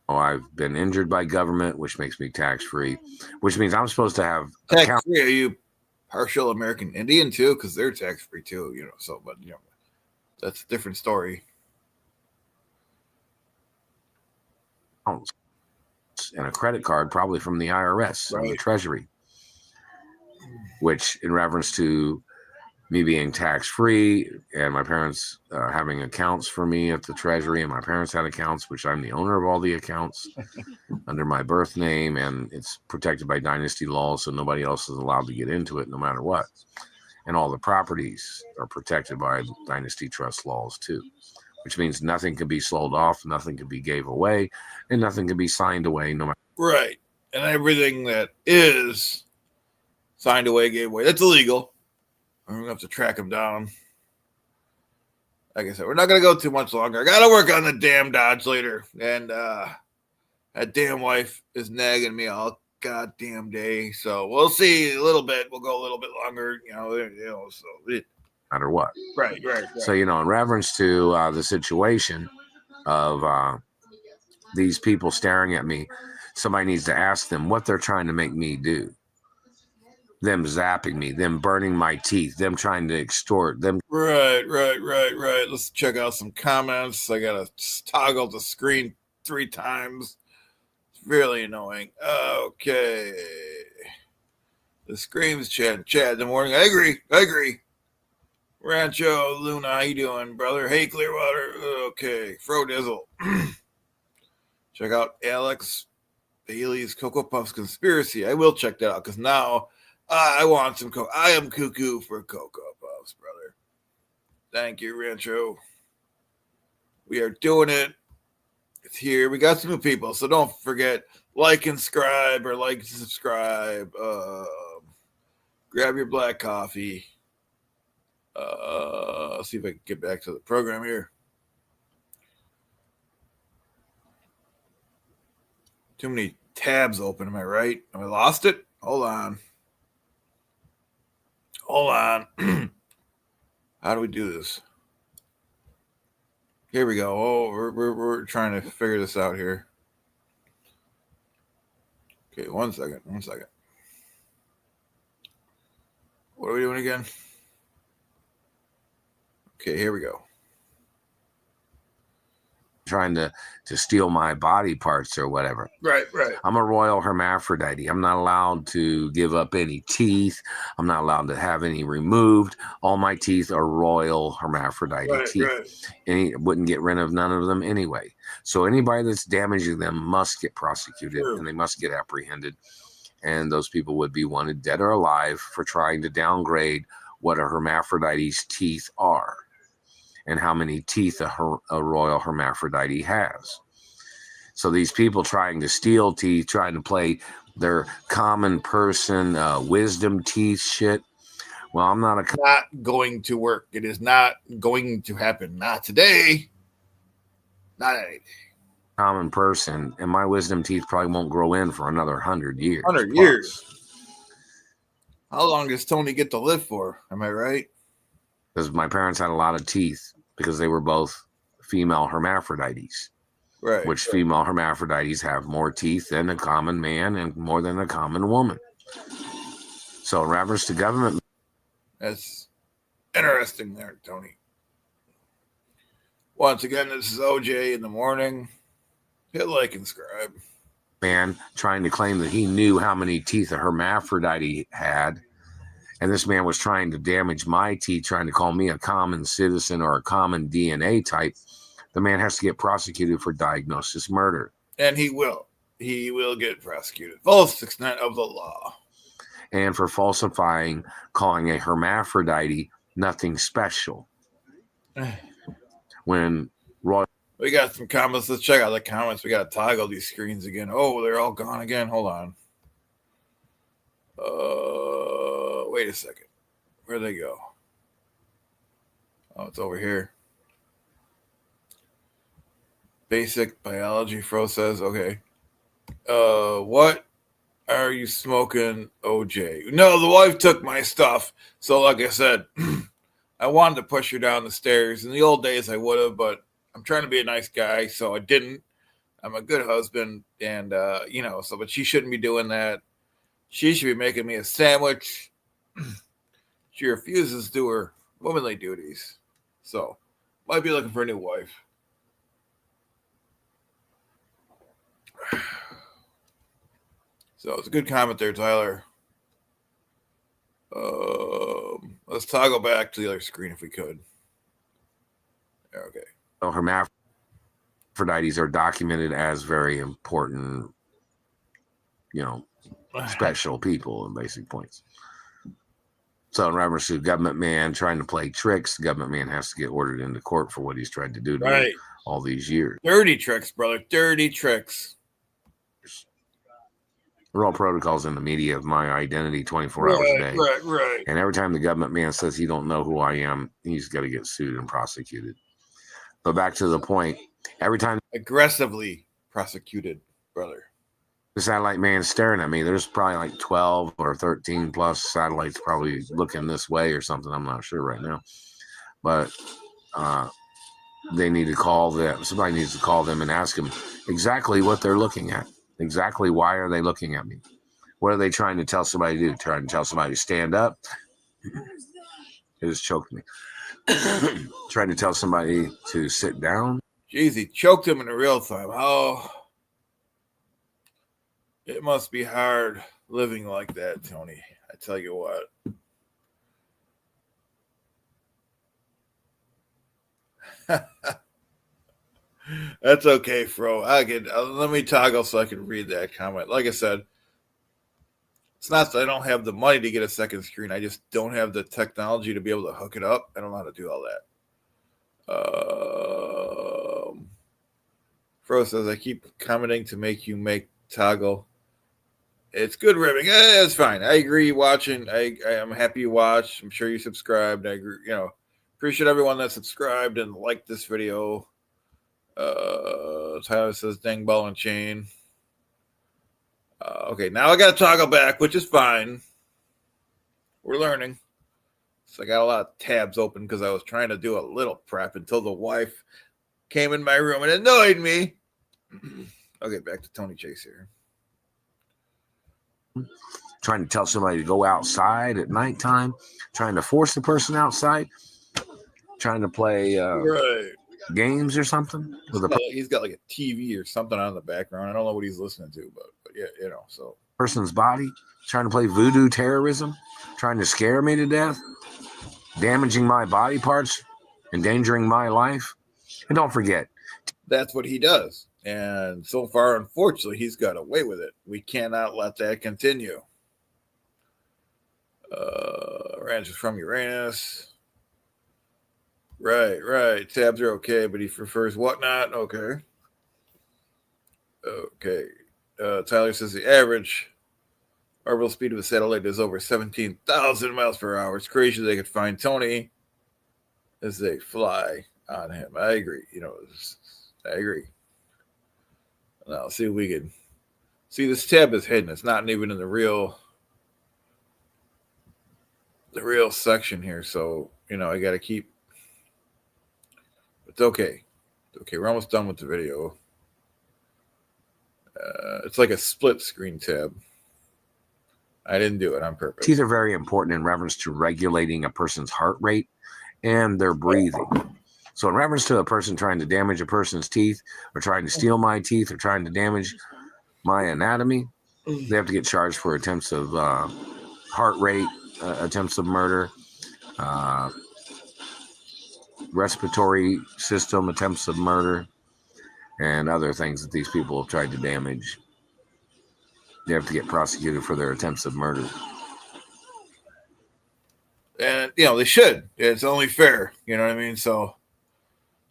I've been injured by government, which makes me tax-free, which means I'm supposed to have tax-free. Are you partial American Indian too? Because they're tax-free too, So, but that's a different story. And a credit card, probably from the IRS or the Treasury, which in reference to me being tax-free and my parents having accounts for me at the Treasury, and my parents had accounts, which I'm the owner of all the accounts under my birth name, and it's protected by dynasty laws, so nobody else is allowed to get into it no matter what. And all the properties are protected by dynasty trust laws too, which means nothing can be sold off, nothing can be gave away, and nothing can be signed away no matter. Right. And everything that is signed away, gave away, that's illegal. We're going to have to track him down. Like I said, we're not going to go too much longer. I got to work on the damn Dodge later. And that damn wife is nagging me all goddamn day. So we'll see a little bit. We'll go a little bit longer, so it, matter what. Right. So, in reference to the situation of these people staring at me, somebody needs to ask them what they're trying to make me do. Them zapping me, them burning my teeth, them trying to extort them. Right. Let's check out some comments. I gotta toggle the screen 3 times. It's really annoying. Okay. The screams Chad in the morning. I agree. Rancho Luna, how you doing, brother? Hey, Clearwater. Okay. Frodizzle. Check out Alex Bailey's Cocoa Puffs Conspiracy. I will check that out because now I want some I am cuckoo for Cocoa Puffs, brother. Thank you, Rancho. We are doing it. It's here. We got some new people, so don't forget, like and subscribe. Grab your black coffee. Let's see if I can get back to the program here. Too many tabs open, am I right? Have I lost it? Hold on. How do we do this? Here we go. Oh, we're trying to figure this out here. Okay, one second. What are we doing again? Okay, here we go. Trying to steal my body parts or whatever. Right. I'm a royal hermaphrodite. I'm not allowed to give up any teeth. I'm not allowed to have any removed. All my teeth are royal hermaphrodite teeth. And wouldn't get rid of none of them anyway. So anybody that's damaging them must get prosecuted and they must get apprehended. And those people would be wanted dead or alive for trying to downgrade what a hermaphrodite's teeth are and how many teeth a royal hermaphrodite has. So these people trying to steal teeth, trying to play their common person wisdom teeth shit. Well, I'm not going to work. It is not going to happen. Not today. Not any day. Common person, and my wisdom teeth probably won't grow in for another 100 years. 100 years. How long does Tony get to live for? Am I right? Because my parents had a lot of teeth because they were both female hermaphrodites. Right. which female hermaphrodites have more teeth than a common man and more than a common woman. So in reference to government, That's interesting there, Tony. Once again, this is OJ in the morning. Hit like and subscribe. man trying to claim that he knew how many teeth a hermaphrodite had, and this man was trying to damage my teeth, trying to call me a common citizen or a common DNA type, the man has to get prosecuted for diagnosis murder. And he will. He will get prosecuted. Full extent of the law. And for falsifying, calling a hermaphrodite nothing special. When Roy... We got some comments. Let's check out the comments. We got to toggle these screens again. Oh, they're all gone again. Hold on. Wait a second. Where'd they go? Oh, it's over here. Basic biology, Fro says. Okay. What are you smoking, OJ? No, the wife took my stuff. So, like I said, I wanted to push her down the stairs. In the old days, I would have, but I'm trying to be a nice guy, so I didn't. I'm a good husband, and, but she shouldn't be doing that. She should be making me a sandwich. She refuses to do her womanly duties. So, might be looking for a new wife. So, it's a good comment there, Tyler. Let's toggle back to the other screen if we could. Okay. Hermaphrodites are documented as very important, special people and basic points. So in reference to government man trying to play tricks, the government man has to get ordered into court for what he's tried to do to me all these years. Dirty tricks, brother. Dirty tricks. There are all protocols in the media of my identity 24 hours a day. Right. And every time the government man says he don't know who I am, he's got to get sued and prosecuted. But back to the point, every time aggressively prosecuted, brother. The satellite man's staring at me, there's probably like 12 or 13 plus satellites probably looking this way or something. I'm not sure right now. But they need to call them. Somebody needs to call them and ask them exactly what they're looking at. Exactly why are they looking at me? What are they trying to tell somebody to do? Trying to tell somebody to stand up? It just choked me. Trying to tell somebody to sit down? Jeez, he choked him in real time. Oh, it must be hard living like that, Tony. I tell you what. That's okay, Fro. Let me toggle so I can read that comment. Like I said, it's not that I don't have the money to get a second screen. I just don't have the technology to be able to hook it up. I don't know how to do all that. Fro says, I keep commenting to make you make toggle. It's good ribbing. It's fine. I agree watching. I am happy you watched. I'm sure you subscribed. I agree. Appreciate everyone that subscribed and liked this video. Tyler says, dang ball and chain. Okay, now I got to toggle back, which is fine. We're learning. So I got a lot of tabs open because I was trying to do a little prep until the wife came in my room and annoyed me. Okay, back to Tony Chase here. Trying to tell somebody to go outside at nighttime, trying to force the person outside, trying to play games or something. He's got like a TV or something on in the background. I don't know what he's listening to, but yeah, so. Person's body, trying to play voodoo terrorism, trying to scare me to death, damaging my body parts, endangering my life. And don't forget, that's what he does. And so far, unfortunately, he's got away with it. We cannot let that continue. Ranches from Uranus. Right. Tabs are okay, but he prefers whatnot. Okay. Tyler says the average orbital speed of a satellite is over 17,000 miles per hour. It's crazy they could find Tony as they fly on him. I agree. I agree. Now, see if we can see this tab is hidden. It's not even in the real section here. So, I got to keep. It's okay. We're almost done with the video. It's like a split screen tab. I didn't do it on purpose. Teeth are very important in reference to regulating a person's heart rate and their breathing. So in reference to a person trying to damage a person's teeth or trying to steal my teeth or trying to damage my anatomy, they have to get charged for attempts of heart rate, attempts of murder, respiratory system attempts of murder, and other things that these people have tried to damage. They have to get prosecuted for their attempts of murder. And, they should. It's only fair. You know what I mean? So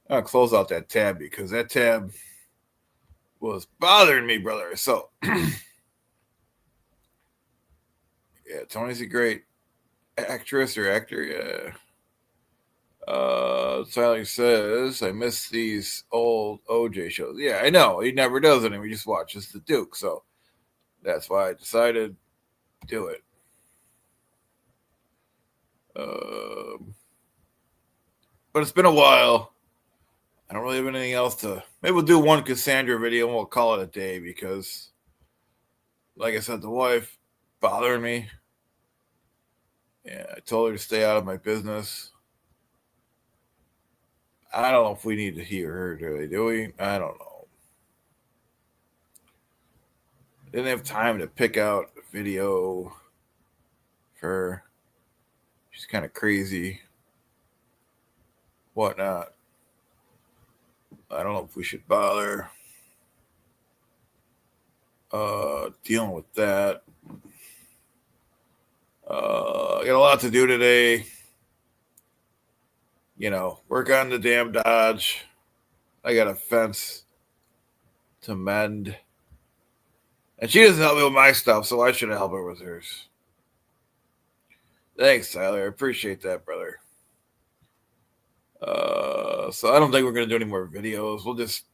I'll close out that tab because that tab was bothering me, brother. So, yeah, Tony's a great actress or actor. Yeah. Sally says, I miss these old OJ shows. Yeah, I know. He never does any. We just watches the Duke. So that's why I decided to do it. But it's been a while. I don't really have anything else to. Maybe we'll do one Cassandra video and we'll call it a day because, like I said, the wife bothering me. Yeah, I told her to stay out of my business. I don't know if we need to hear her, do we? I don't know. Didn't have time to pick out a video for her. She's kind of crazy. Whatnot. I don't know if we should bother dealing with that. I got a lot to do today. Work on the damn Dodge. I got a fence to mend. And she doesn't help me with my stuff, so I should help her with hers. Thanks, Tyler. I appreciate that, brother. So I don't think we're going to do any more videos. We'll just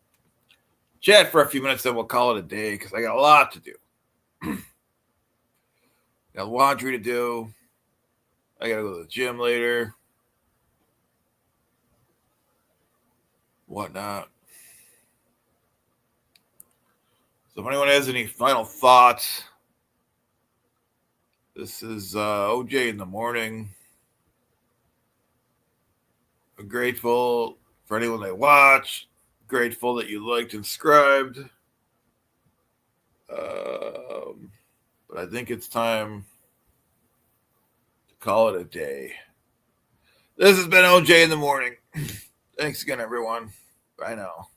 chat for a few minutes, then we'll call it a day because I got a lot to do. Got laundry to do. I got to go to the gym later. Whatnot. So if anyone has any final thoughts, this is OJ in the morning. I'm grateful for anyone that watched. Grateful that you liked and subscribed. But I think it's time to call it a day. This has been OJ in the morning. Thanks again, everyone. Bye now.